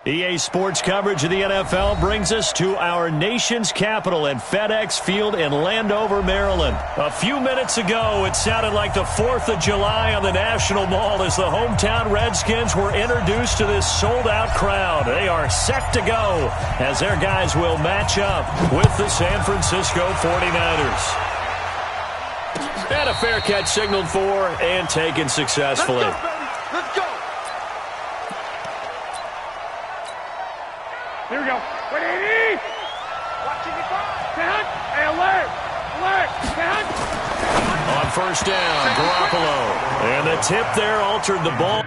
EA Sports coverage of the NFL brings us to our nation's capital at FedEx Field in Landover, Maryland. A few minutes ago, it sounded like the 4th of July on the National Mall as the hometown Redskins were introduced to this sold-out crowd. They are set to go as their guys will match up with the San Francisco 49ers. And a fair catch signaled for and taken successfully. Let's go, baby. Let's go. Here we go. 180. Watching it go. Hey, alert. Alert. On first down, Garoppolo. And the tip there altered the ball.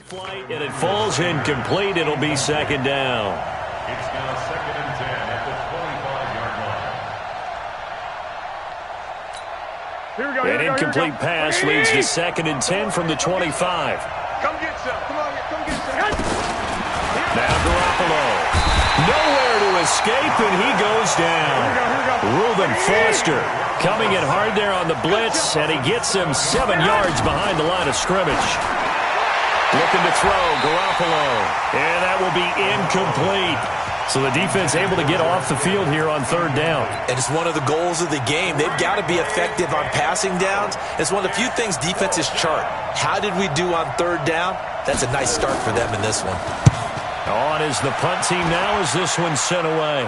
Flight, and it falls incomplete. It'll be second down. It's now 2nd and 10 at the 25-yard line. Here we go. An incomplete pass leads to 2nd and 10 from the 25. Come get some. Come on, come get some. Now Garoppolo. Nowhere to escape, and he goes down. Reuben Foster coming in hard there on the blitz, and he gets him 7 yards behind the line of scrimmage. Looking to throw, Garoppolo. And that will be incomplete. So the defense able to get off the field here on third down. And it's one of the goals of the game. They've got to be effective on passing downs. It's one of the few things defenses chart. How did we do on third down? That's a nice start for them in this one. On is the punt team now as this one's sent away.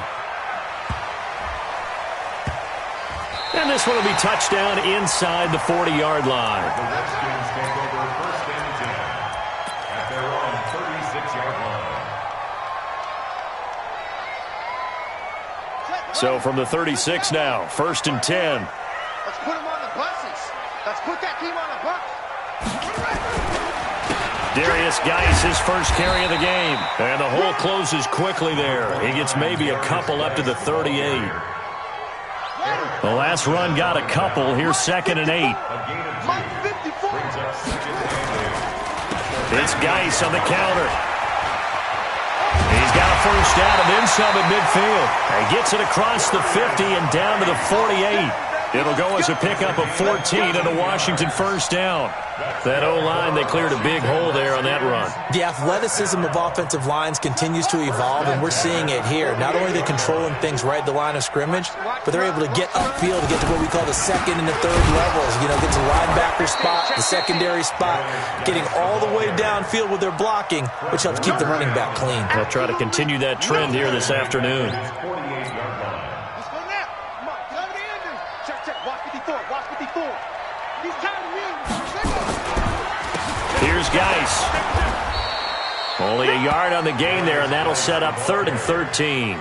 And this one will be touchdown inside the 40-yard line. The Redskins take over first and 10 at their own 36-yard line. So from the 36 now, first and 10. Let's put them on the buses. Let's put that team on the bus. Darius Geis, his first carry of the game. And the hole closes quickly there. He gets maybe a couple up to the 38. The last run got a couple. Here's 2nd and 8. A gain of 2 brings up 2nd and 8. It's Geis on the counter. He's got a first down and then some at midfield. He gets it across the 50 and down to the 48. It'll go as a pickup of 14 and a Washington first down. That O-line, they cleared a big hole there on that run. The athleticism of offensive lines continues to evolve, and we're seeing it here. Not only are they controlling things right at the line of scrimmage, but they're able to get upfield to get to what we call the second and the third levels. You know, get to linebacker spot, the secondary spot, getting all the way downfield with their blocking, which helps keep the running back clean. They'll try to continue that trend here this afternoon. 48-yard line. Let's go now. Come on, get over the end. Check, check. Watch 54. Watch 54. He's counting me. Here's Geis. Only a yard on the gain there, and that'll set up 3rd and 13.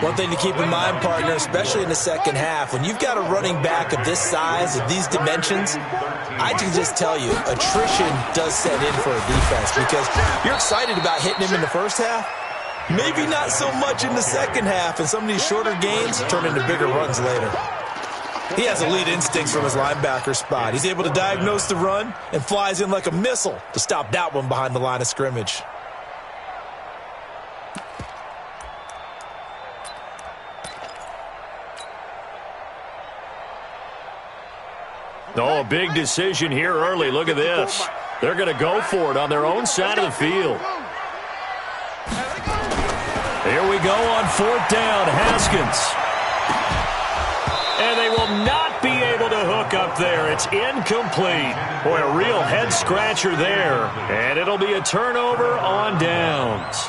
One thing to keep in mind, partner, especially in the second half, when you've got a running back of this size, of these dimensions, I can just tell you, attrition does set in for a defense because you're excited about hitting him in the first half. Maybe not so much in the second half, and some of these shorter gains turn into bigger runs later. He has elite instincts from his linebacker spot. He's able to diagnose the run and flies in like a missile to stop that one behind the line of scrimmage. Oh, a big decision here early. Look at this. They're going to go for it on their own side of the field. Here we go on 4th down, Haskins. And they will not be able to hook up there. It's incomplete. Boy, a real head-scratcher there. And it'll be a turnover on downs.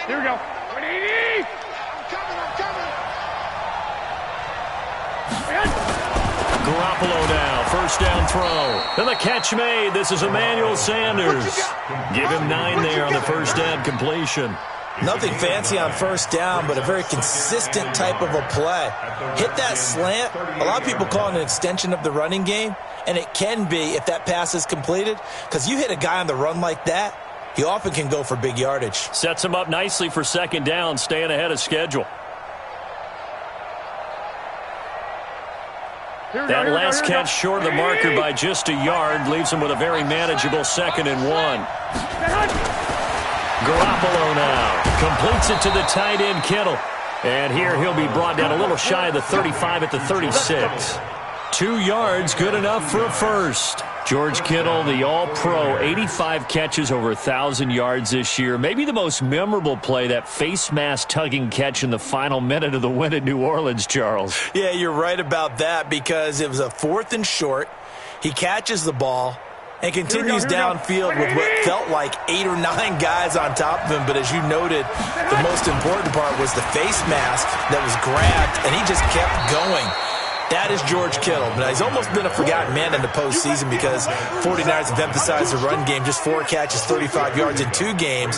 Here we go. 180. Garoppolo now, first down throw. And the catch made. This is Emmanuel Sanders. Give him 9 there on the first down completion. Nothing fancy on first down, but a very consistent type of a play. Hit that slant. A lot of people call it an extension of the running game, and it can be if that pass is completed, because you hit a guy on the run like that, he often can go for big yardage. Sets him up nicely for second down, staying ahead of schedule. That last catch short of the marker by just a yard leaves him with a very manageable 2nd and 1. Garoppolo now completes it to the tight end, Kittle. And here he'll be brought down a little shy of the 35 at the 36. 2 yards, good enough for a first. George Kittle, the All-Pro, 85 catches, over 1,000 yards this year. Maybe the most memorable play, that face mask tugging catch in the final minute of the win in New Orleans, Charles. Yeah, you're right about that, because it was a 4th and short. He catches the ball and continues downfield with what felt like 8 or 9 guys on top of him. But as you noted, the most important part was the face mask that was grabbed, and he just kept going. That is George Kittle. But he's almost been a forgotten man in the postseason because 49ers have emphasized the run game. Just 4 catches, 35 yards in 2 games.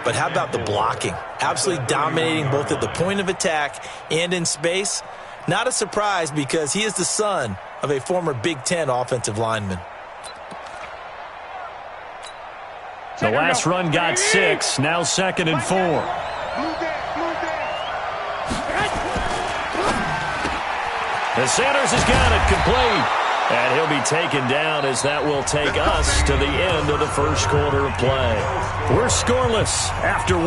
But how about the blocking? Absolutely dominating both at the point of attack and in space. Not a surprise, because he is the son of a former Big Ten offensive lineman. The last run got 6, now 2nd and 4. And Sanders has got it complete. And he'll be taken down, as that will take us to the end of the first quarter of play. We're scoreless after 1.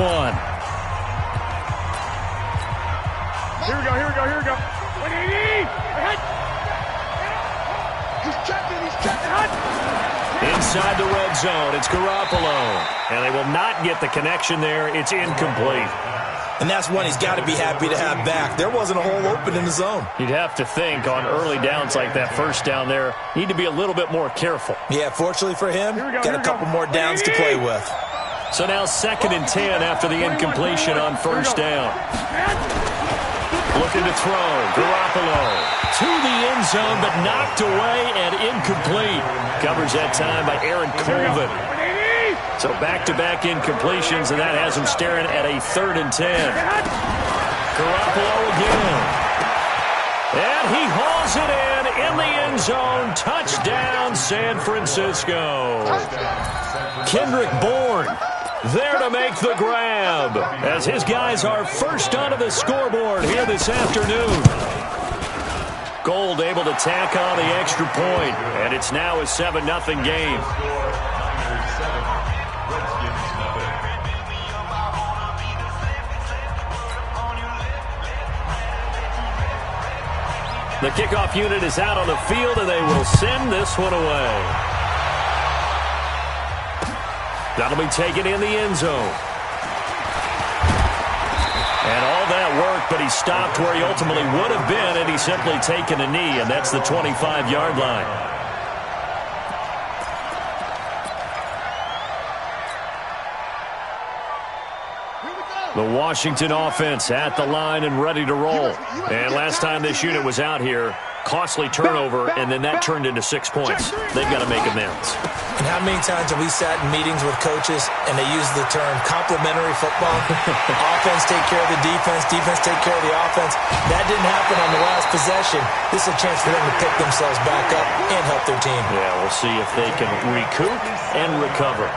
Here we go. 180. He's checking. Inside the red zone, it's Garoppolo. And they will not get the connection there. It's incomplete. And that's one he's got to be happy to have back. There wasn't a hole open in the zone. You'd have to think on early downs like that, first down there, need to be a little bit more careful. Yeah, fortunately for him, got a couple more downs to play with. So now 2nd and 10 after the incompletion on first down. Looking to throw. Garoppolo to the end zone, but knocked away and incomplete. Covers that time by Aaron Colvin. So back-to-back incompletions, and that has him staring at a 3rd and 10. Garoppolo again. And he hauls it in the end zone. Touchdown, San Francisco. Kendrick Bourne there to make the grab, as his guys are first onto the scoreboard here this afternoon. Gold able to tack on the extra point, and it's now a 7-0 game. The kickoff unit is out on the field, and they will send this one away. That'll be taken in the end zone. And all that work, but he stopped where he ultimately would have been, and he's simply taken a knee, and that's the 25-yard line. The Washington offense at the line and ready to roll. And last time this unit was out here, costly turnover, and then that turned into 6 points. They've got to make amends. And how many times have we sat in meetings with coaches and they use the term complementary football? Offense take care of the defense, defense take care of the offense. That didn't happen on the last possession. This is a chance for them to pick themselves back up and help their team. Yeah, we'll see if they can recoup and recover.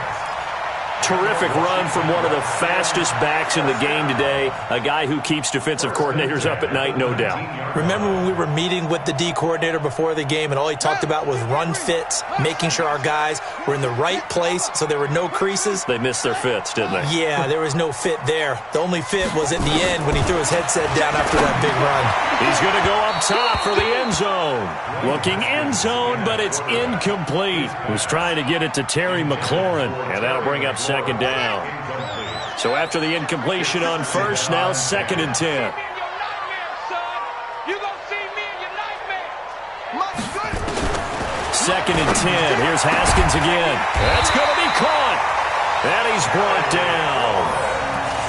Terrific run from one of the fastest backs in the game today. A guy who keeps defensive coordinators up at night, no doubt. Remember when we were meeting with the D coordinator before the game and all he talked about was run fits, making sure our guys were in the right place so there were no creases? They missed their fits, didn't they? Yeah, there was no fit there. The only fit was at the end when he threw his headset down after that big run. He's going to go up top for the end zone. Looking end zone, but it's incomplete. He's trying to get it to Terry McLaurin, and that'll bring up second down. So after the incompletion on first, now 2nd and 10. Second and 10. Here's Haskins again. That's going to be caught. And he's brought down.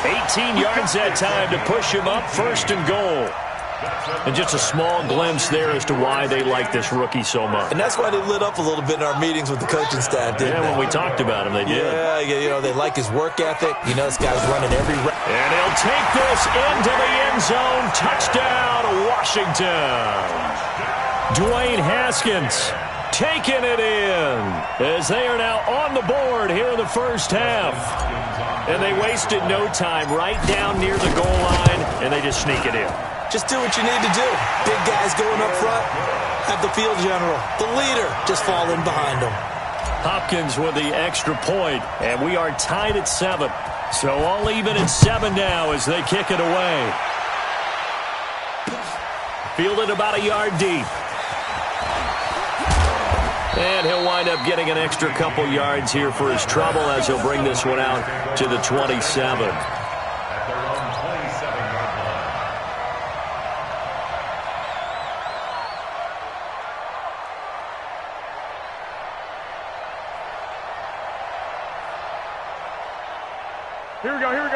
18 yards that time to push him up, 1st and goal. And just a small glimpse there as to why they like this rookie so much. And that's why they lit up a little bit in our meetings with the coaching staff, didn't they? When we talked about him, they did. Yeah, you know, they like his work ethic. You know, this guy's running every route. And he'll take this into the end zone. Touchdown, Washington. Dwayne Haskins taking it in as they are now on the board here in the first half. And they wasted no time right down near the goal line, and they just sneak it in. Just do what you need to do. Big guys going up front. Have the field general, the leader, just fall in behind them. Hopkins with the extra point, and we are tied at 7. So all even at 7 now as they kick it away. Fielded about a yard deep. And he'll wind up getting an extra couple yards here for his trouble as he'll bring this one out to the 27.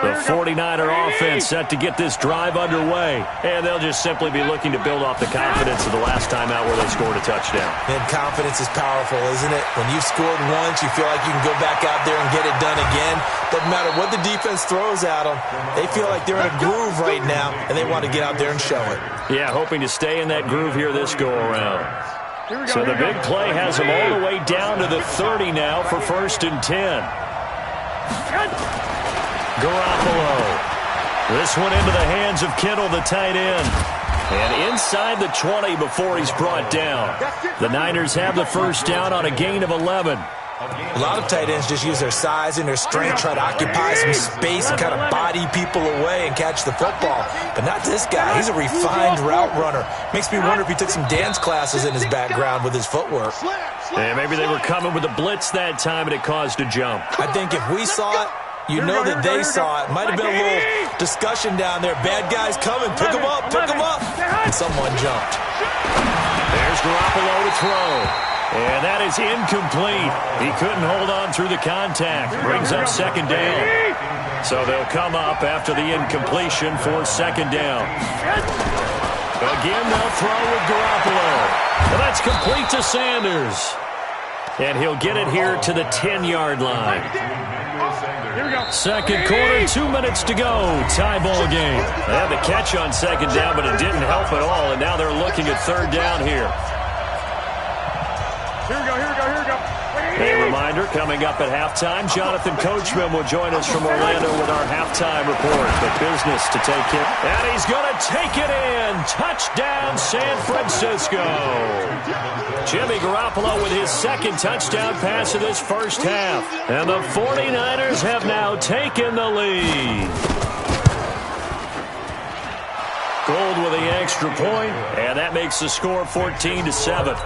The 49er offense set to get this drive underway. And they'll just simply be looking to build off the confidence of the last time out where they scored a touchdown. And confidence is powerful, isn't it? When you've scored once, you feel like you can go back out there and get it done again. Doesn't matter what the defense throws at them. They feel like they're in a groove right now, and they want to get out there and show it. Yeah, hoping to stay in that groove here this go-around. So the big play has them all the way down to the 30 now for 1st and 10. Garoppolo. This one into the hands of Kittle, the tight end. And inside the 20 before he's brought down. The Niners have the first down on a gain of 11. A lot of tight ends just use their size and their strength, try to occupy some space and kind of body people away and catch the football. But not this guy. He's a refined route runner. Makes me wonder if he took some dance classes in his background with his footwork. Yeah, maybe they were coming with a blitz that time and it caused a jump. I think if we saw it, you know that they saw it. Might have been a little discussion down there. Bad guys coming. Pick them up. Pick them up. And someone jumped. There's Garoppolo to throw. And that is incomplete. He couldn't hold on through the contact. Brings up 2nd down. So they'll come up after the incompletion for 2nd down. Again, they'll throw with Garoppolo. Well, that's complete to Sanders. And he'll get it here to the 10-yard line. Second quarter, 2 minutes to go. Tie ball game. They had the catch on 2nd down, but it didn't help at all. And now they're looking at 3rd down here. Here we go. A reminder, coming up at halftime, Jonathan Coachman will join us from Orlando with our halftime report. But business to take care. And he's going to take it in. Touchdown, San Francisco. Jimmy Garoppolo with his 2nd touchdown pass of this first half. And the 49ers have now taken the lead. Gold with the extra point, and that makes the score 14-7.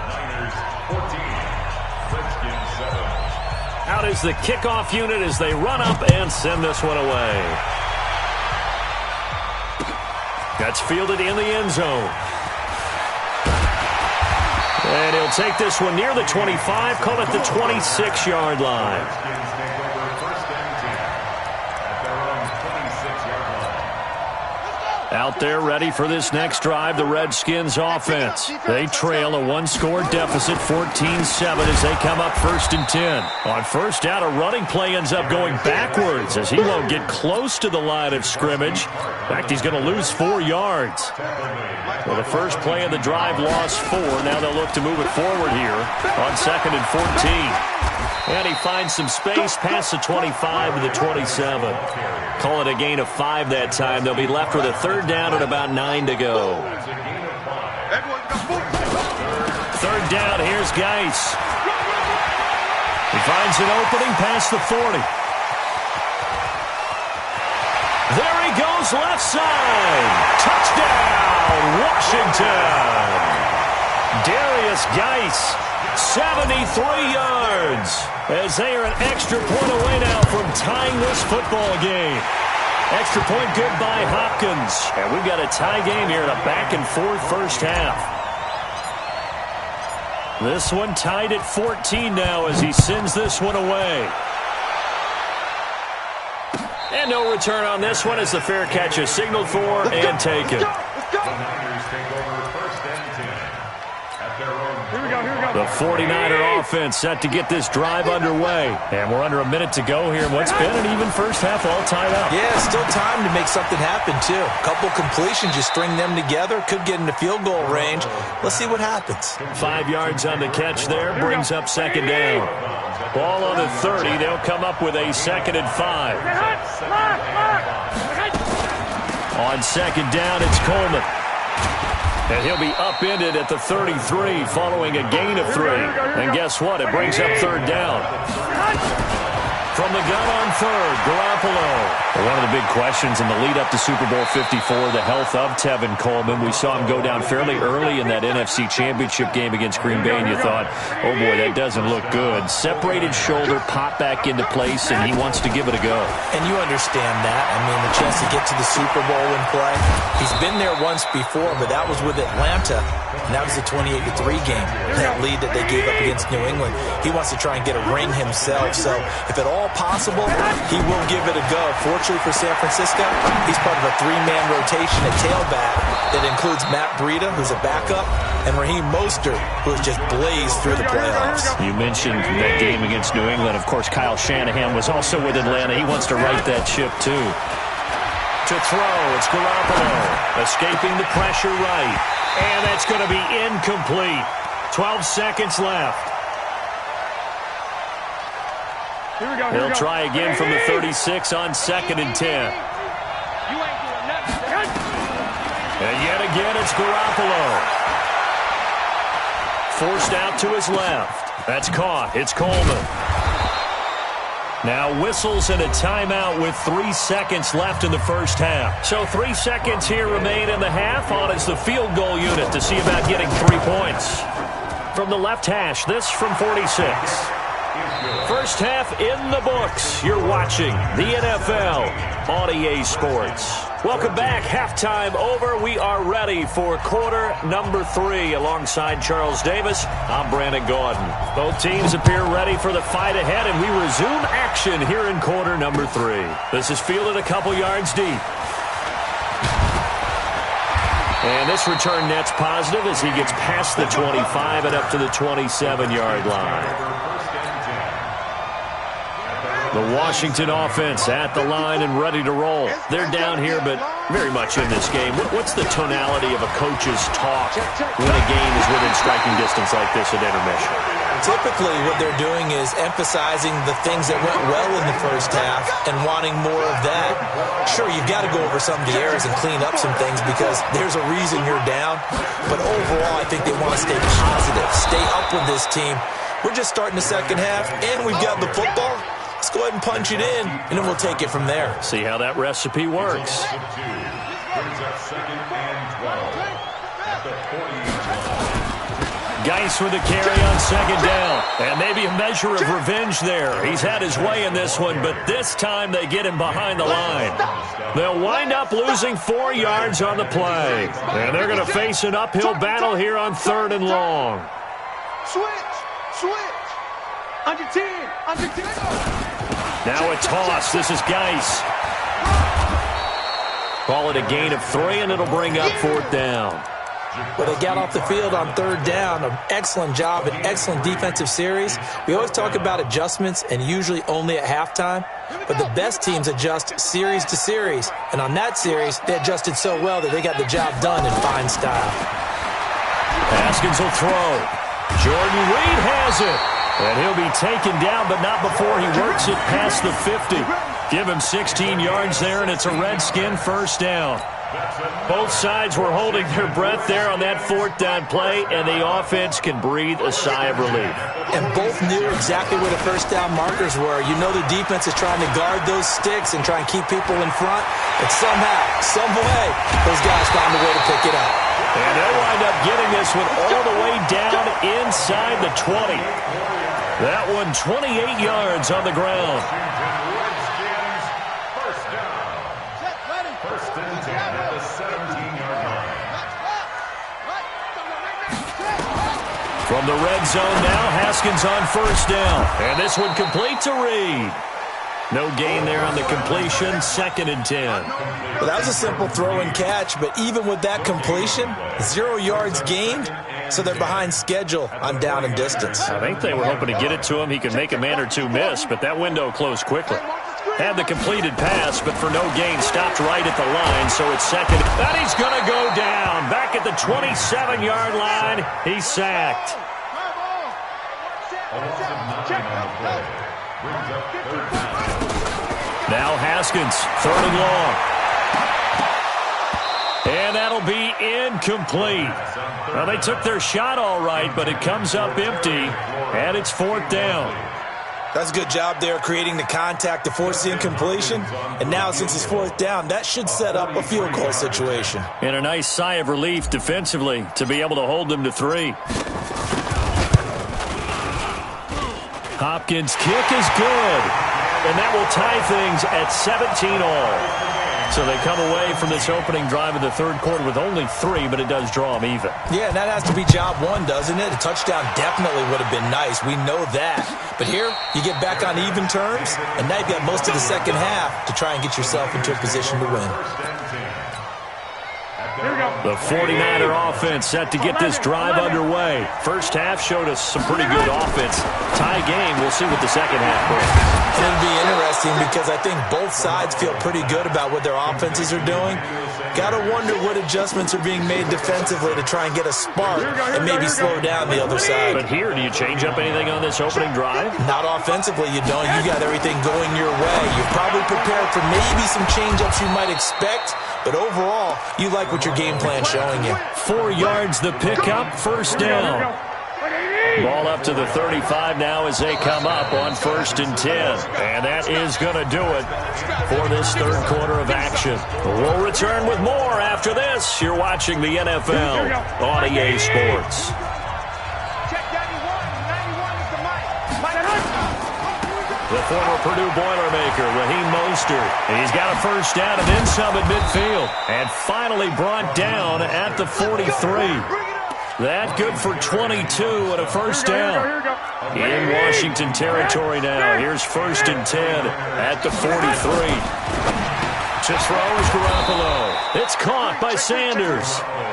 Out is the kickoff unit as they run up and send this one away. That's fielded in the end zone. And he'll take this one near the 25, call it the 26-yard line. Out there ready for this next drive, the Redskins offense. They trail a one-score deficit, 14-7 as they come up 1st and 10. On 1st down, a running play ends up going backwards as he won't get close to the line of scrimmage. In fact, he's going to lose 4 yards. Well, the first play of the drive lost 4. Now they'll look to move it forward here on 2nd and 14. And he finds some space past the 25 to the 27. Call it a gain of 5 that time. They'll be left with a 3rd down and about 9 to go. 3rd down, here's Geis. He finds an opening past the 40. There he goes, left side. Touchdown, Washington. Darius Geis, 73 yards. As they are an extra point away now from tying this football game. Extra point good by Hopkins. And we've got a tie game here in a back-and-forth first half. This one tied at 14 now as he sends this one away. And no return on this one as the fair catch is signaled for and taken. The Niners take over first and 10 at their own. Here we go, here we go. The 49er offense set to get this drive underway. And we're under a minute to go here in what's been an even first half, all tied up. Yeah, still time to make something happen, too. A couple completions, you string them together, could get into field goal range. Let's see what happens. 5 yards on the catch there, brings up second down. Ball on the 30, they'll come up with a 2nd and 5. On second down, it's Coleman. And he'll be upended at the 33 following a gain of 3. And guess what? It brings up third down. From the gun on third, Garoppolo. One of the big questions in the lead-up to Super Bowl 54, the health of Tevin Coleman. We saw him go down fairly early in that NFC Championship game against Green Bay, and you thought, oh boy, that doesn't look good. Separated shoulder, popped back into place, and he wants to give it a go. And you understand that. I mean, the chance to get to the Super Bowl and play. He's been there once before, but that was with Atlanta, and that was the 28-3 game, that lead that they gave up against New England. He wants to try and get a ring himself, so if at all possible, he will give it a go. Fortunately for San Francisco, he's part of a 3-man rotation at tailback that includes Matt Breida, who's a backup, and Raheem Mostert, who has just blazed through the playoffs. You mentioned that game against New England. Of course, Kyle Shanahan was also with Atlanta. He wants to right that ship, too. To throw, it's Garoppolo. Escaping the pressure right. And that's going to be incomplete. 12 seconds left. Here we go, He'll try again from the 36 on 2nd and 10. You ain't doing nothing. And yet again, it's Garoppolo. Forced out to his left. That's caught. It's Coleman. Now whistles and a timeout with 3 seconds left in the first half. So 3 seconds here remain in the half. On is the field goal unit to see about getting 3 points. From the left hash, this from 46. First half in the books. You're watching the NFL on EA Sports. Welcome back. Halftime over. We are ready for quarter number 3. Alongside Charles Davis, I'm Brandon Gaudin. Both teams appear ready for the fight ahead, and we resume action here in quarter number 3. This is fielded a couple yards deep. And this return net's positive as he gets past the 25 and up to the 27-yard line. The Washington offense at the line and ready to roll. They're down here, but very much in this game. What's the tonality of a coach's talk when a game is within striking distance like this at intermission? Typically, what they're doing is emphasizing the things that went well in the first half and wanting more of that. Sure, you've got to go over some of the errors and clean up some things because there's a reason you're down. But overall, I think they want to stay positive, stay up with this team. We're just starting the second half, and we've got the football. Let's go ahead and punch it in, and then we'll take it from there. See how that recipe works. Geis with the carry on second down. And maybe a measure of revenge there. He's had his way in this one, but this time they get him behind the line. They'll wind up losing 4 yards on the play. And they're going to face an uphill battle here on 3rd and long. Switch. Under 10. Now a toss. This is Geis. Call it a gain of 3, and it'll bring up 4th down. Well, they got off the field on 3rd down. An excellent job, an excellent defensive series. We always talk about adjustments and usually only at halftime. But the best teams adjust series to series. And on that series, they adjusted so well that they got the job done in fine style. Haskins will throw. Jordan Reed has it. And he'll be taken down, but not before he works it past the 50. Give him 16 yards there, and it's a Redskin first down. Both sides were holding their breath there on that 4th down play, and the offense can breathe a sigh of relief. And both knew exactly where the first down markers were. You know the defense is trying to guard those sticks and try and keep people in front. But somehow, some way, those guys found a way to pick it up. And they'll wind up getting this one all the way down inside the 20. That one 28 yards on the ground. First and 10 at the 17-yard line. From the red zone now, Haskins on first down. And this one complete to Reed. No gain there on the completion, 2nd and 10. Well, that was a simple throw and catch, but even with that completion, 0 yards gained, so they're behind schedule on down and distance. I think they were hoping to get it to him. He could make a man or two miss, but that window closed quickly. Had the completed pass, but for no gain, stopped right at the line, so it's 2nd. And he's going to go down. Back at the 27-yard line, he's sacked. Now Haskins, 3rd and long. And that'll be incomplete. Well, they took their shot all right, but it comes up empty, and it's 4th down. That's a good job there creating the contact to force the incompletion. And now since it's 4th down, that should set up a field goal situation. And a nice sigh of relief defensively to be able to hold them to 3. Hopkins' kick is good. And that will tie things at 17 all. So they come away from this opening drive of the 3rd quarter with only 3, but it does draw them even. Yeah, and that has to be job 1, doesn't it? A touchdown definitely would have been nice. We know that. But here, you get back on even terms, and now you've got most of the second half to try and get yourself into a position to win. The 49er offense set to get this drive underway. First half showed us some pretty good offense. Tie game. We'll see what the second half brings. It'll be interesting because I think both sides feel pretty good about what their offenses are doing. Got to wonder what adjustments are being made defensively to try and get a spark and maybe slow down the other side. But here, do you change up anything on this opening drive? Not offensively, you don't. You got everything going your way. You're probably prepared for maybe some change-ups you might expect, but overall, you like what your game plan's showing you. 4 yards the pickup, 1st down. Ball up to the 35 now as they come up on 1st and 10. And that is going to do it for this 3rd quarter of action. We'll return with more after this. You're watching the NFL on EA Sports. The former Purdue Boilermaker, Raheem Mostert. He's got a 1st down and then some at midfield. And finally brought down at the 43. That good for 22 and a 1st down. In Washington territory now. Here's 1st and 10 at the 43. To throw is Garoppolo. It's caught by Sanders.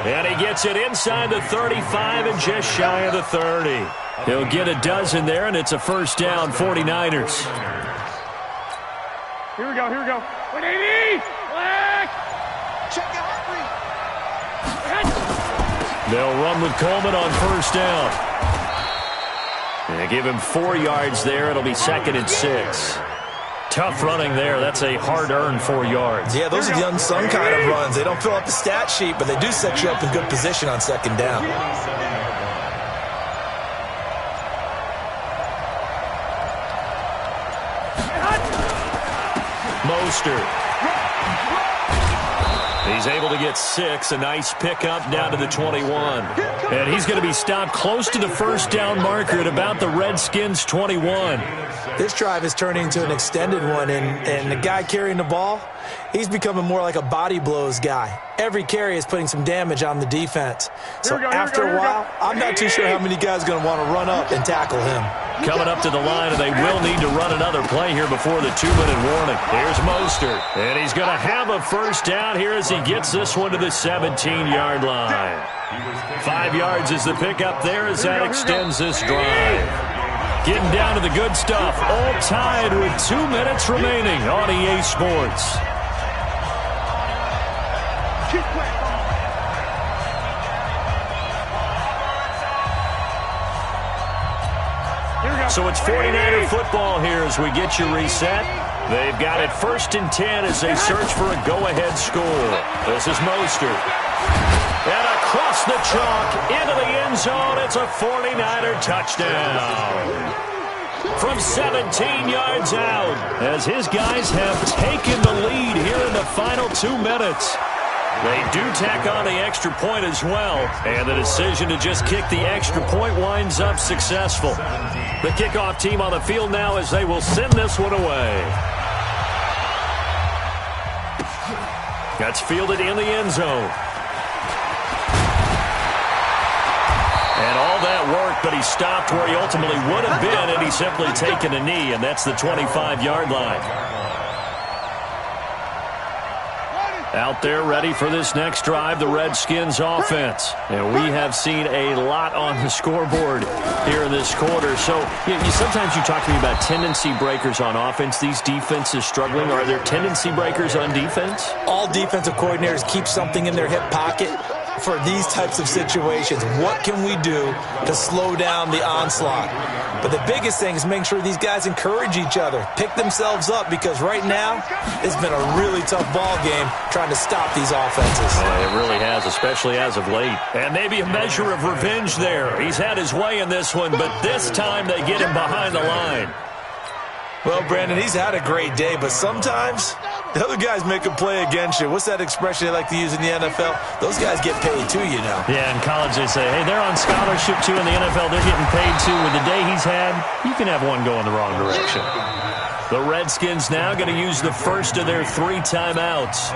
And he gets it inside the 35 and just shy of the 30. He'll get a dozen there, and it's a 1st down, 49ers. Here we go, here we go. 180! Black! Check your heart rate. They'll run with Coleman on 1st down. They give him 4 yards there. It'll be 2nd and 6. Tough running there. That's a hard-earned 4 yards. Yeah, those are the unsung kind of runs. They don't fill up the stat sheet, but they do set you up in good position on 2nd down. Mostert. He's able to get 6. A nice pickup down to the 21. And he's going to be stopped close to the 1st down marker at about the Redskins' 21. This drive is turning into an extended one, and the guy carrying the ball, he's becoming more like a body blows guy. Every carry is putting some damage on the defense. So after a while, I'm not too sure how many guys are going to want to run up and tackle him. Coming up to the line, and they will need to run another play here before the 2-minute warning. Here's Mostert, and he's going to have a 1st down here as he gets this one to the 17-yard line. 5 yards is the pickup there as that extends this drive. Getting down to the good stuff, all tied with 2 minutes remaining on EA Sports. So it's 49er football here as we get you reset. They've got it 1st and 10 as they search for a go-ahead score. This is Mostert. And across the chalk into the end zone, it's a 49er touchdown. From 17 yards out, as his guys have taken the lead here in the final 2 minutes. They do tack on the extra point as well, and the decision to just kick the extra point winds up successful. The kickoff team on the field now as they will send this one away. That's fielded in the end zone. And all that work but he stopped where he ultimately would have been, and he's simply taken a knee, and that's the 25-yard line. Out there ready for this next drive, the Redskins offense. And we have seen a lot on the scoreboard here in this quarter. So sometimes you talk to me about tendency breakers on offense. These defenses struggling. Are there tendency breakers on defense? All defensive coordinators keep something in their hip pocket for these types of situations. What can we do to slow down the onslaught? But the biggest thing is making sure these guys encourage each other, pick themselves up, because right now it's been a really tough ball game trying to stop these offenses. It really has, especially as of late. And maybe a measure of revenge there. He's had his way in this one, but this time they get him behind the line. Well, Brandon, he's had a great day, but sometimes the other guys make a play against you. What's that expression they like to use in the NFL? Those guys get paid too, you know. Yeah, in college they say, hey, they're on scholarship too. In the NFL, they're getting paid too. With the day he's had, you can have one going the wrong direction. The Redskins now going to use the first of their 3 timeouts,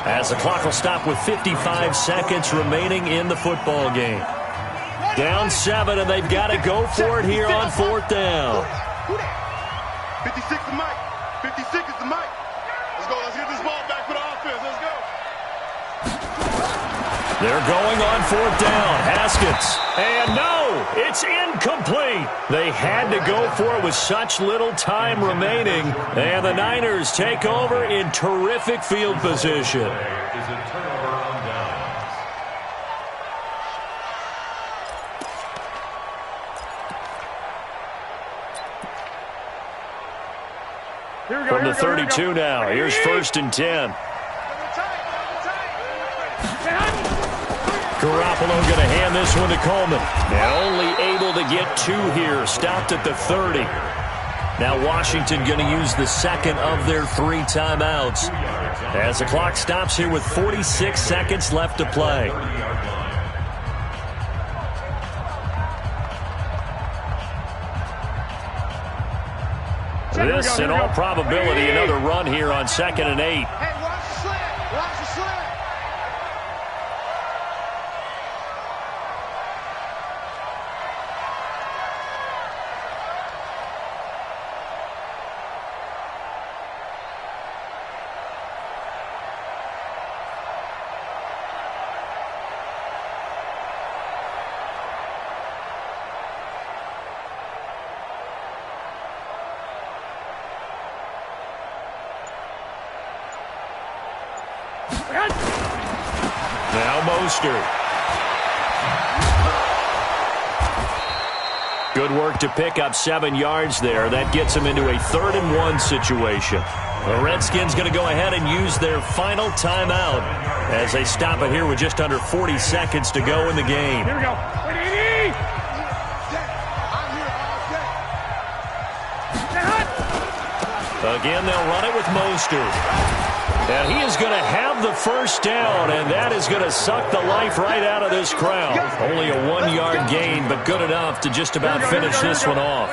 as the clock will stop with 55 seconds remaining in the football game. Down 7, and they've got to go for it here on 4th down. 56 is Mike. 56 is the Mike. Let's go. Let's get this ball back for the offense. Let's go. They're going on 4th down. Haskins. And no, it's incomplete. They had to go for it with such little time remaining. And the Niners take over in terrific field position. There is a turnover on downs. From the 32 now, here's 1st and 10. Garoppolo going to hand this one to Coleman. And only able to get 2 here, stopped at the 30. Now Washington going to use the second of their 3 timeouts, as the clock stops here with 46 seconds left to play. This, in all probability, another run here on 2nd and 8. Hey, watch the slant. Watch the slant. Now Mostert. Good work to pick up 7 yards there. That gets him into a 3rd and 1 situation. The Redskins going to go ahead and use their final timeout as they stop it here with just under 40 seconds to go in the game. Here we go. Again, they'll run it with Mostert. And he is going to have the first down, and that is going to suck the life right out of this crowd. Only a 1-yard gain, but good enough to just about finish this one off.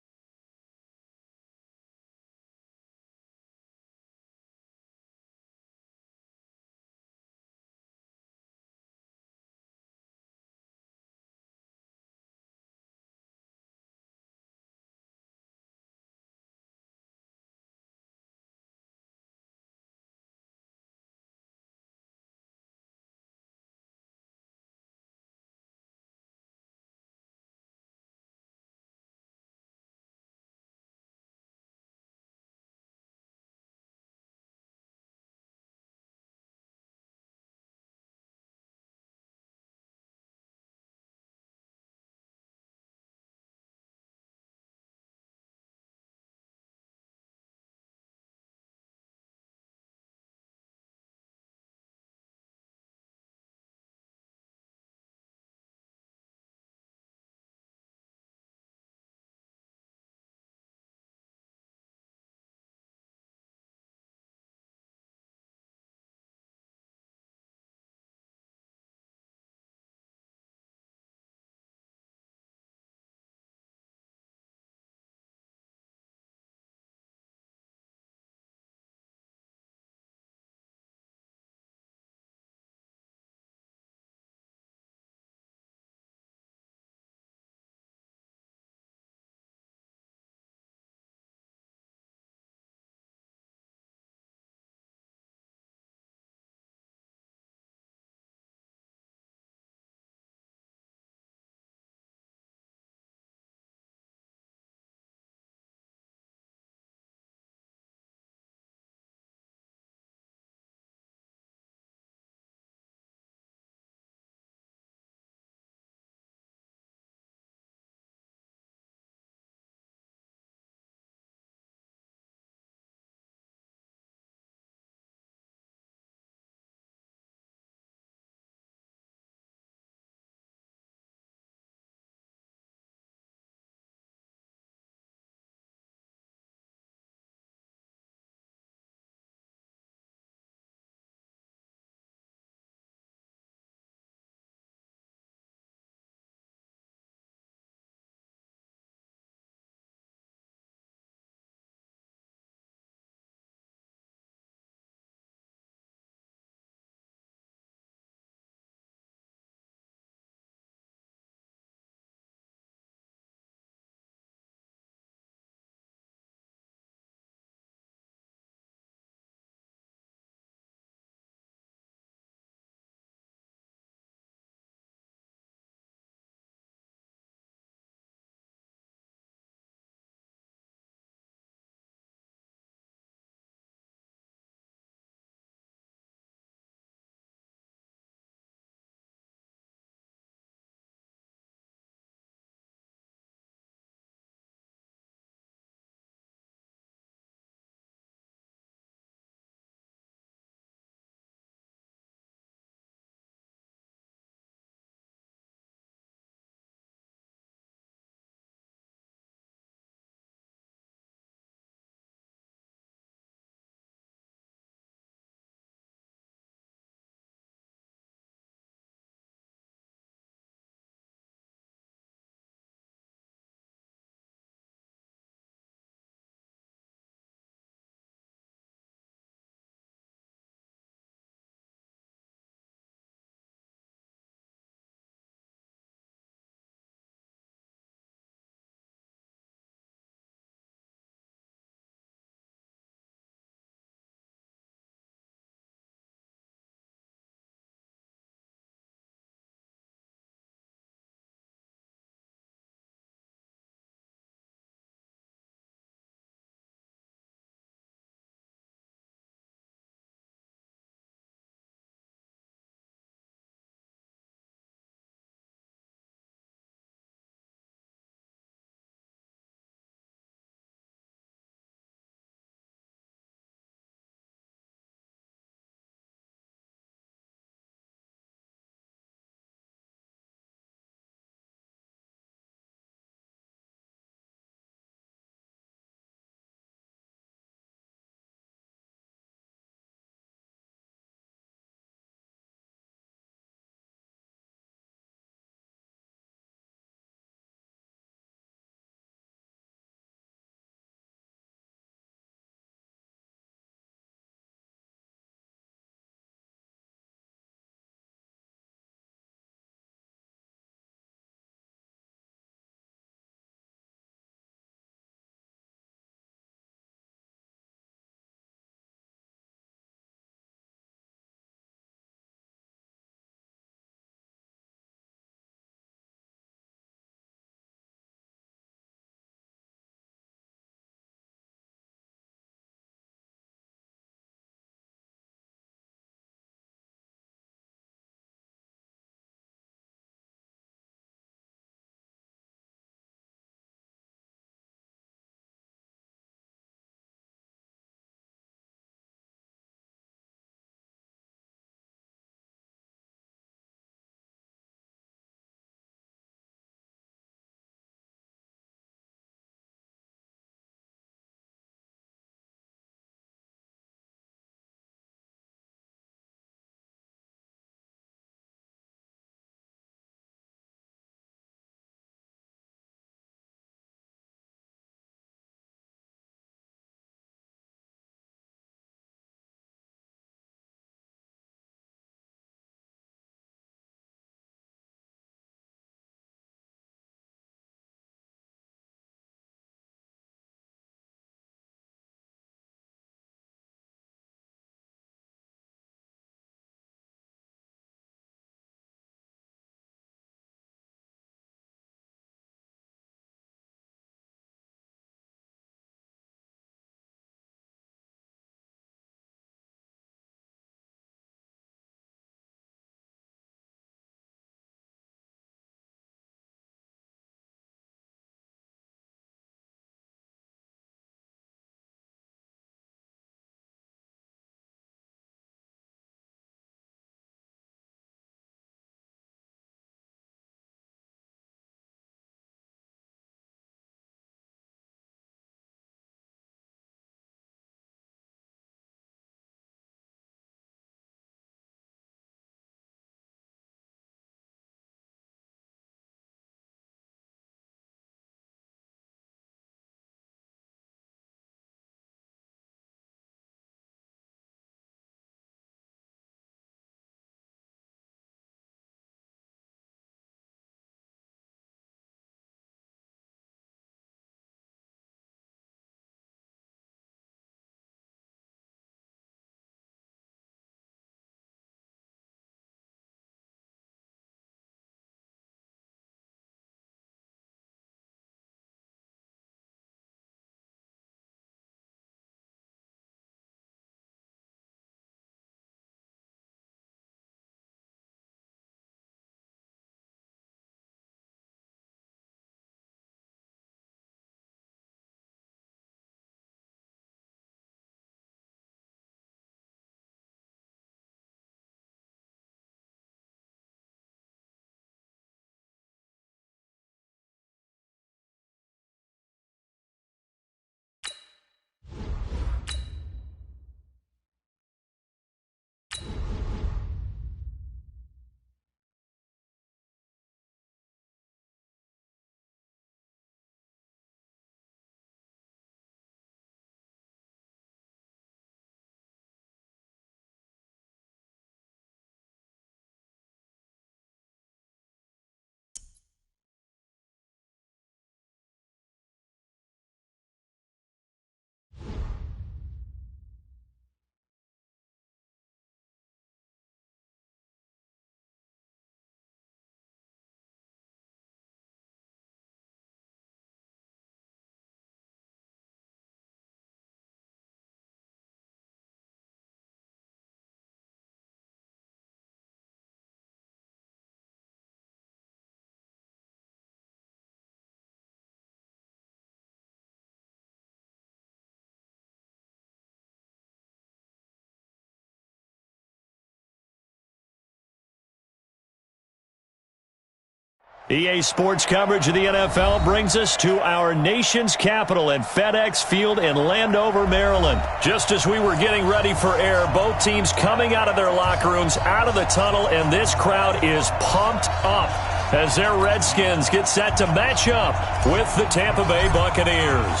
EA Sports coverage of the NFL brings us to our nation's capital and FedEx Field in Landover, Maryland. Just as we were getting ready for air, both teams coming out of their locker rooms, out of the tunnel, and this crowd is pumped up as their Redskins get set to match up with the Tampa Bay Buccaneers.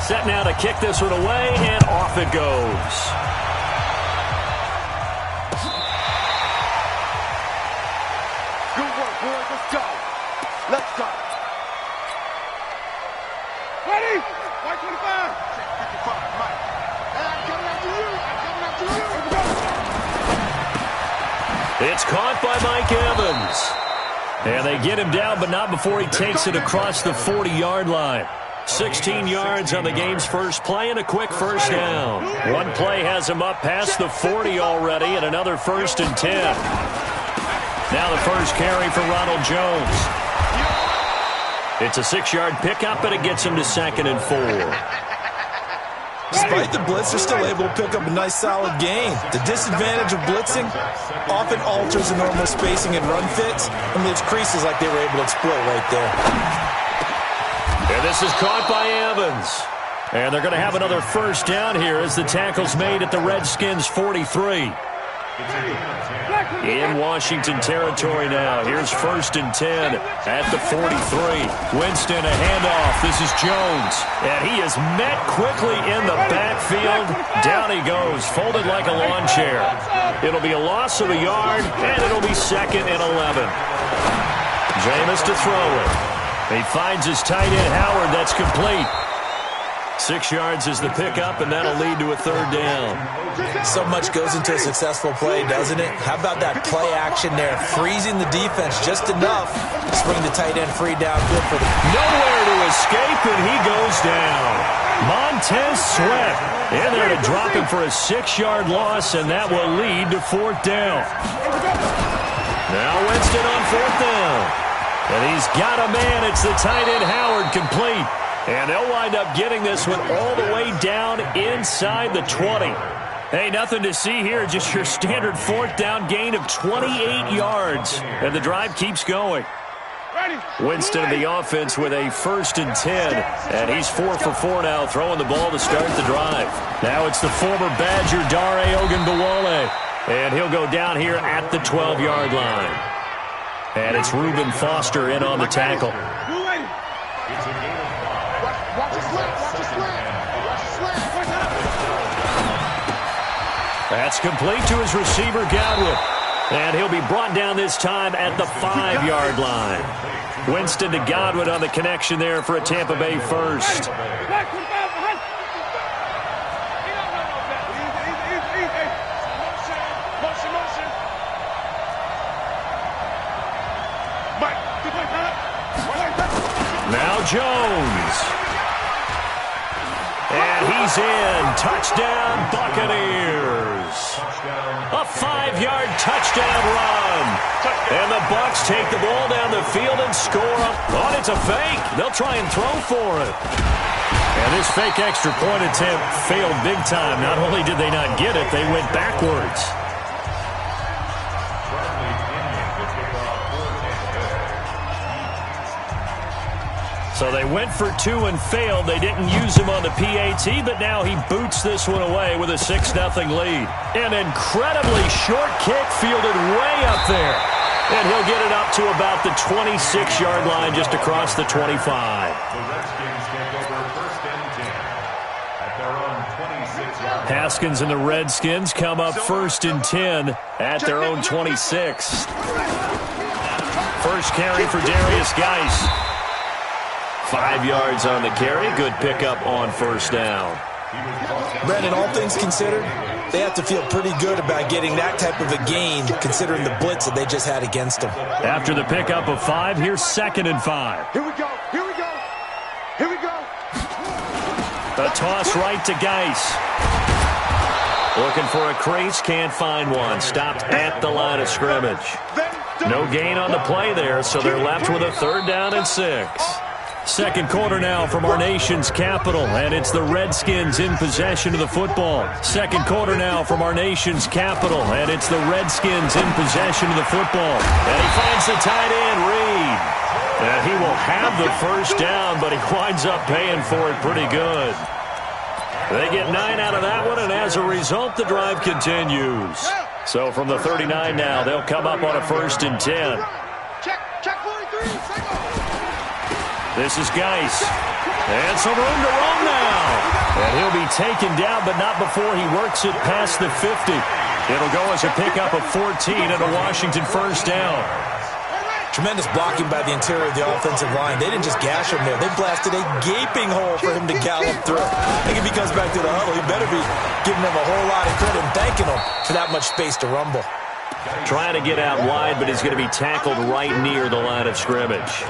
Set now to kick this one away, and off it goes. Let's go. Ready? 125. 55, Mike. And I'm coming after you. It's caught by Mike Evans. And they get him down, but not before he takes it across the 40-yard line. 16 yards on the game's first play and a quick first down. One play has him up past the 40 already, and another 1st and 10. Now the first carry for Ronald Jones. It's a 6-yard pickup, and it gets him to 2nd and 4. Despite the blitz, they're still able to pick up a nice, solid gain. The disadvantage of blitzing often alters the normal spacing and run fits and leaves creases like they were able to exploit right there. And this is caught by Evans. And they're going to have another first down here as the tackle's made at the Redskins' 43. In Washington territory now. Here's 1st and 10 at the 43. Winston, a handoff. This is Jones. And he is met quickly in the backfield. Down he goes, folded like a lawn chair. It'll be a loss of a yard, and it'll be 2nd and 11. Jameis to throw it. He finds his tight end, Howard. That's complete. 6 yards is the pickup, and that'll lead to a 3rd down. So much goes into a successful play, doesn't it? How about that play action there? Freezing the defense just enough to swing the tight end free downfield for the... Nowhere to escape, and he goes down. Montez Sweat in there to drop him for a 6-yard loss, and that will lead to 4th down. Now Winston on 4th down. And he's got a man. It's the tight end, Howard, complete. And they'll wind up getting this one all the way down inside the 20. Hey, nothing to see here, just your standard 4th down gain of 28 yards. And the drive keeps going. Winston of the offense with a 1st and 10. And he's 4 for 4 now, throwing the ball to start the drive. Now it's the former Badger, Dare Ogunbowale. And he'll go down here at the 12-yard line. And it's Reuben Foster in on the tackle. Watch your slant. Watch your slant. That's complete to his receiver, Godwin. And he'll be brought down this time at the 5-yard line. Winston to Godwin on the connection there for a Tampa Bay first. Now Jones. And he's in. Touchdown, Buccaneers. A 5-yard touchdown run. And the Bucs take the ball down the field and score. Oh, it's a fake. They'll try and throw for it. And this fake extra point attempt failed big time. Not only did they not get it, they went backwards. So they went for 2 and failed. They didn't use him on the PAT, but now he boots this one away with a 6-0 lead. An incredibly short kick fielded way up there. And he'll get it up to about the 26-yard line just across the 25. The Redskins take over 1st and 10 at their own 26-yard line. Haskins and the Redskins come up 1st and 10 at their own 26. First carry for Darius Geis. 5 yards on the carry. Good pickup on 1st down. Brandon, all things considered, they have to feel pretty good about getting that type of a gain considering the blitz that they just had against them. After the pickup of 5, here's 2nd and 5. Here we go. Here we go. Here we go. A toss right to Geis. Looking for a crease, can't find one. Stopped at the line of scrimmage. No gain on the play there, so they're left with a 3rd down and 6. Second quarter now from our nation's capital, and it's the Redskins in possession of the football. Second quarter now from our nation's capital, and it's the Redskins in possession of the football. And he finds the tight end, Reed. And he will have the first down, but he winds up paying for it pretty good. They get 9 out of that one, and as a result, the drive continues. So from the 39 now, they'll come up on a 1st and 10. Check 43. This is Geis. And some room to roam now. And he'll be taken down, but not before he works it past the 50. It'll go as a pickup of 14 and a Washington first down. Tremendous blocking by the interior of the offensive line. They didn't just gash him there. They blasted a gaping hole for him to gallop through. I think if he comes back to the huddle, he better be giving him a whole lot of credit and thanking him for that much space to rumble. Trying to get out wide, but he's going to be tackled right near the line of scrimmage.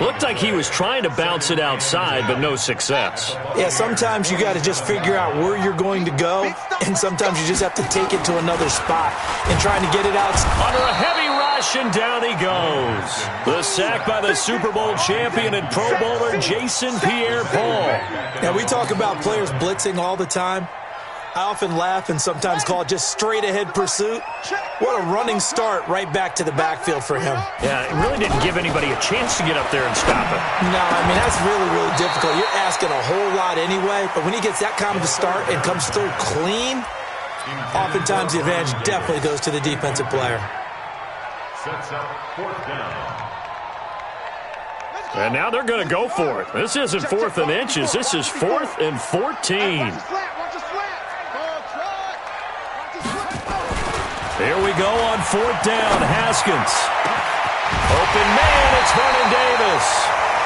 Looked like he was trying to bounce it outside, but no success. Yeah, sometimes you got to just figure out where you're going to go, and sometimes you just have to take it to another spot and trying to get it out. Under a heavy rush, and down he goes. The sack by the Super Bowl champion and Pro Bowler Jason Pierre-Paul. Now, we talk about players blitzing all the time. I often laugh and sometimes call it just straight-ahead pursuit. What a running start right back to the backfield for him. Yeah, it really didn't give anybody a chance to get up there and stop it. No, I mean, that's really, really difficult. You're asking a whole lot anyway, but when he gets that kind of a start and comes through clean, oftentimes the advantage definitely goes to the defensive player. Sets up 4th down. And now they're going to go for it. This isn't 4th and inches. This is 4th and 14. Here we go on 4th down. Haskins. Open man, it's Vernon Davis.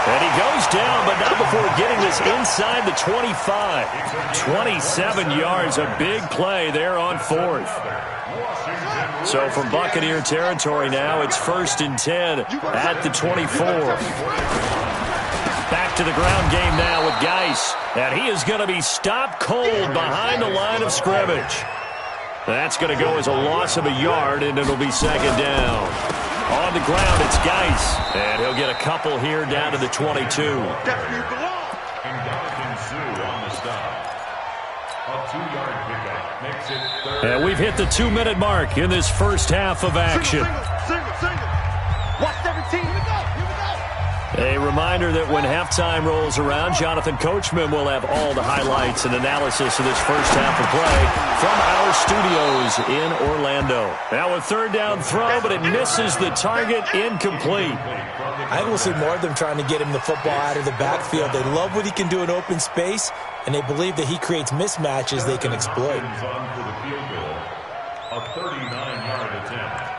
And he goes down, but not before getting this inside the 25. 27 yards, a big play there on 4th. So from Buccaneer territory now, it's 1st and 10 at the 24. Back to the ground game now with Geis. And he is going to be stopped cold behind the line of scrimmage. That's going to go as a loss of a yard, and it'll be 2nd down. On the ground, it's Geis. And he'll get a couple here down to the 22. And Jonathan Sue on the stop. A 2-yard pickup makes it 3rd. And we've hit the 2-minute mark in this first half of action. Single. Watch 17. Here we go. A reminder that when halftime rolls around, Jonathan Coachman will have all the highlights and analysis of this first half of play from our studios in Orlando. Now a 3rd down throw, but it misses the target, incomplete. I think we'll see more of them trying to get him the football out of the backfield. They love what he can do in open space, and they believe that he creates mismatches they can exploit. On for the field goal, a 39-yard attempt.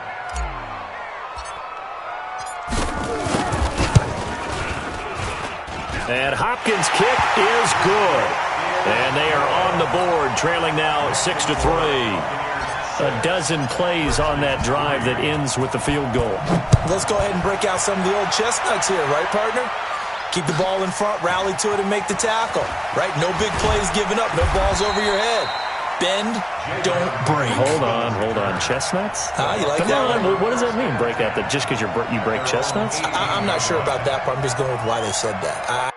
And Hopkins' kick is good. And they are on the board, trailing now 6-3. A dozen plays on that drive that ends with the field goal. Let's go ahead and break out some of the old chestnuts here, right, partner? Keep the ball in front, rally to it, and make the tackle, right? No big plays given up, no balls over your head. Bend, don't break. Hold on. Chestnuts? You like Come that on. one? What does that mean, break out? That just because you break chestnuts? I'm not sure about that, but I'm just going with why they said that. I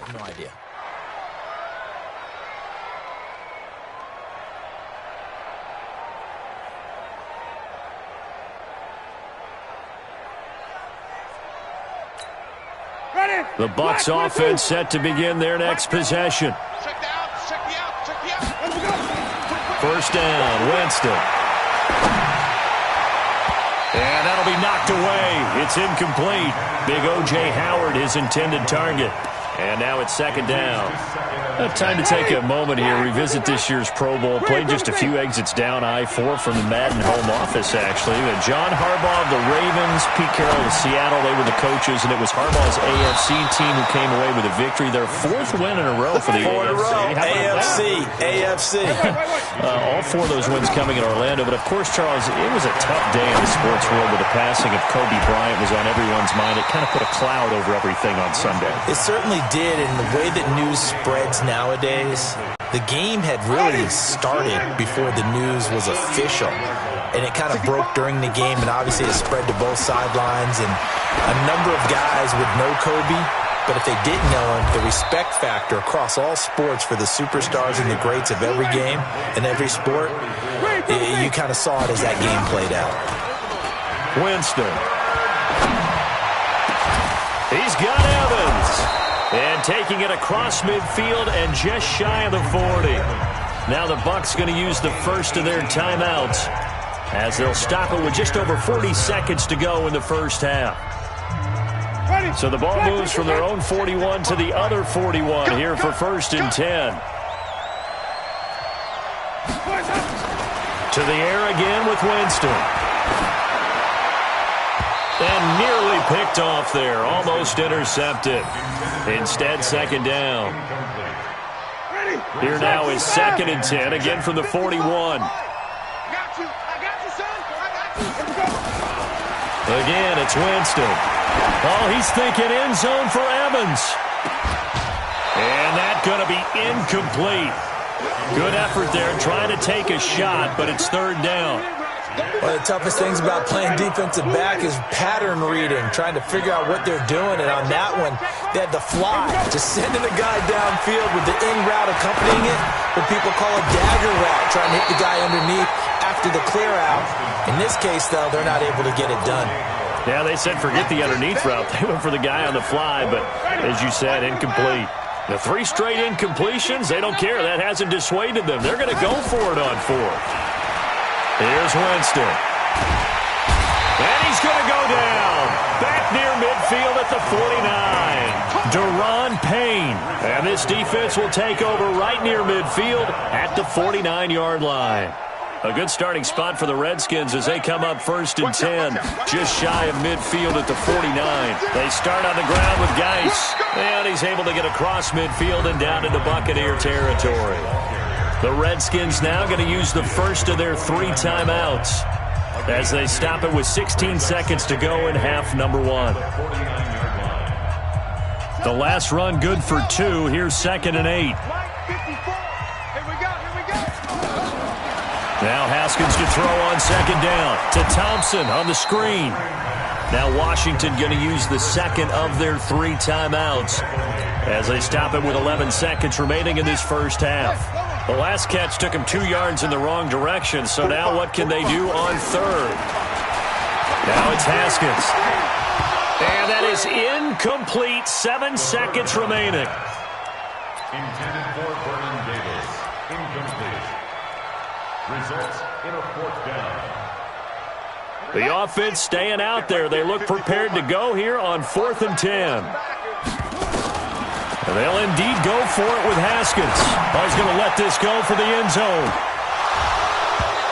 have no idea. The Bucs offense set to begin their next possession. Check the out. First down, Winston. And that'll be knocked away. It's incomplete. Big O.J. Howard, his intended target. And now it's 2nd down. Time to take a moment here, revisit this year's Pro Bowl. Played just a few exits down I-4 from the Madden home office, actually. John Harbaugh of the Ravens, Pete Carroll of Seattle, they were the coaches, and it was Harbaugh's AFC team who came away with a victory. Their 4th win in a row for the AFC. All 4 of those wins coming in Orlando. But, of course, Charles, it was a tough day in the sports world with the passing of Kobe Bryant was on everyone's mind. It kind of put a cloud over everything on Sunday. It certainly did, and the way that news spreads nowadays, the game had really started before the news was official. And it kind of broke during the game, and obviously it spread to both sidelines. And a number of guys would know Kobe, but if they didn't know him, the respect factor across all sports for the superstars and the greats of every game and every sport, you kind of saw it as that game played out. Winston. He's got Evans. And taking it across midfield and just shy of the 40. Now the Bucks going to use the first of their timeouts, as they'll stop it with just over 40 seconds to go in the first half. So the ball moves from their own 41 to the other 41 here for 1st and 10. To the air again with Winston. And nearly picked off there, almost intercepted. Instead, 2nd down. Here now is 2nd and 10, again from the 41. Again, it's Winston. Oh, he's thinking end zone for Evans. And that's going to be incomplete. Good effort there, trying to take a shot, but it's 3rd down. One of the toughest things about playing defensive back is pattern reading, trying to figure out what they're doing. And on that one, they had the fly, just sending the guy downfield with the in route accompanying it, what people call a dagger route, trying to hit the guy underneath after the clear out. In this case, though, they're not able to get it done. Yeah, they said forget the underneath route. They went for the guy on the fly, but as you said, incomplete. The 3 straight incompletions, they don't care. That hasn't dissuaded them. They're going to go for it on 4th. Here's Winston. And he's going to go down. Back near midfield at the 49. Deron Payne. And this defense will take over right near midfield at the 49-yard line. A good starting spot for the Redskins as they come up 1st and 10. Just shy of midfield at the 49. They start on the ground with Geis. And he's able to get across midfield and down into Buccaneer territory. The Redskins now going to use the first of their 3 timeouts as they stop it with 16 seconds to go in half number 1. The last run good for 2. Here's 2nd and 8. Now Haskins to throw on 2nd down to Thompson on the screen. Now Washington going to use the 2nd of their 3 timeouts as they stop it with 11 seconds remaining in this first half. The last catch took him 2 yards in the wrong direction, so now what can they do on 3rd? Now it's Haskins. And that is incomplete. 7 seconds remaining. Intended for Vernon Davis. Incomplete. Results in a 4th down. The offense staying out there. They look prepared to go here on 4th and 10. And they'll indeed go for it with Haskins. He's going to let this go for the end zone.